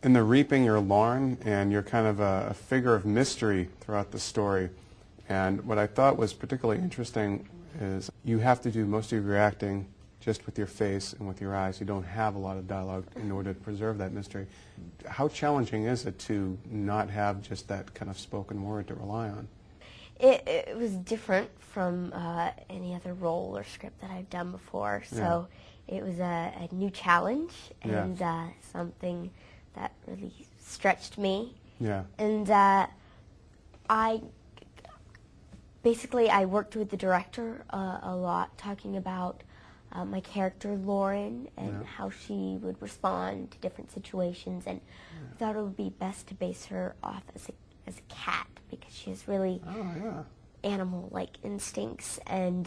In The Reaping, you're Lauren, and you're kind of a figure of mystery throughout the story. And what I thought was particularly interesting is you have to do most of your acting just with your face and with your eyes. You don't have a lot of dialogue in order to preserve that mystery. How challenging is it to not have just that kind of spoken word to rely on? It was different from any other role or script that I've done before, so it was a new challenge and something that really stretched me. Yeah. And I worked with the director a lot, talking about my character Lauren and how she would respond to different situations, and I thought it would be best to base her off as a cat, because she has really animal-like instincts, and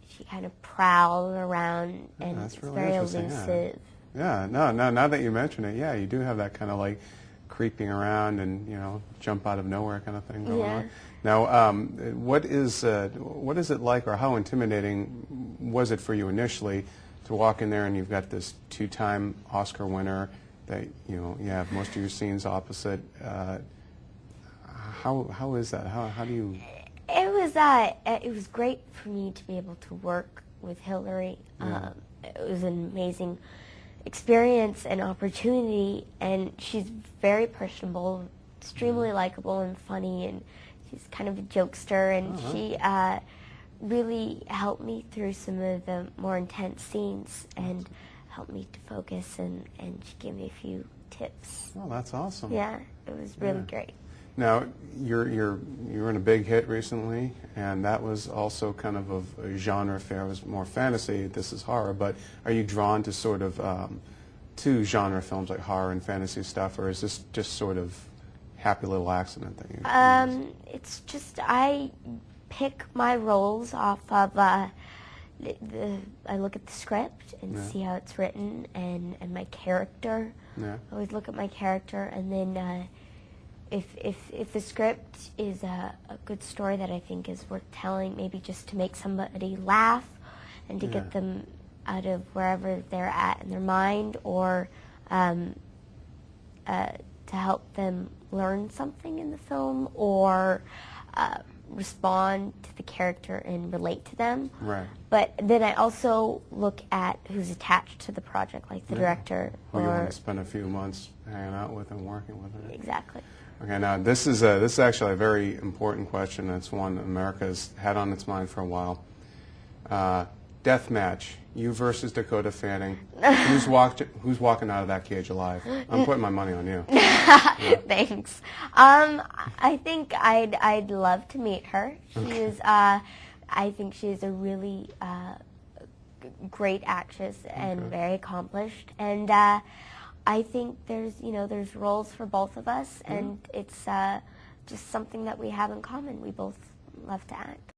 she kind of prowls around, and that's it's really very interesting, elusive. Yeah, no, now that you mention it, you do have that kind of like creeping around and, jump out of nowhere kind of thing going on. Now, what is it like, or how intimidating was it for you initially to walk in there and you've got this two-time Oscar winner that, you have most of your scenes opposite? How is that? How do you... It was great for me to be able to work with Hillary. It was an amazing experience and opportunity, and she's very personable, extremely likable and funny, and she's kind of a jokester, and she really helped me through some of the more intense scenes and helped me to focus, and she gave me a few tips. Oh, that's awesome. Yeah, it was really great. Now, you're in a big hit recently, and that was also kind of a genre affair. It was more fantasy. This is horror, but are you drawn to sort of to genre films like horror and fantasy stuff, or is this just sort of happy little accident that you? It's just I pick my roles off of I look at the script and see how it's written and my character. I always look at my character, and then. If the script is a good story that I think is worth telling, maybe just to make somebody laugh and to get them out of wherever they're at in their mind, or to help them learn something in the film, or respond to the character and relate to them. Right. But then I also look at who's attached to the project, like the director. Who you want to spend a few months hanging out with and working with. Right? Exactly. Okay, now this is actually a very important question. It's one America's had on its mind for a while. Death match, you versus Dakota Fanning. Who's walking out of that cage alive? I'm putting my money on you. Thanks. I think I'd love to meet her. She is. I think she is a really great actress and very accomplished, and I think there's roles for both of us, and it's just something that we have in common. We both love to act.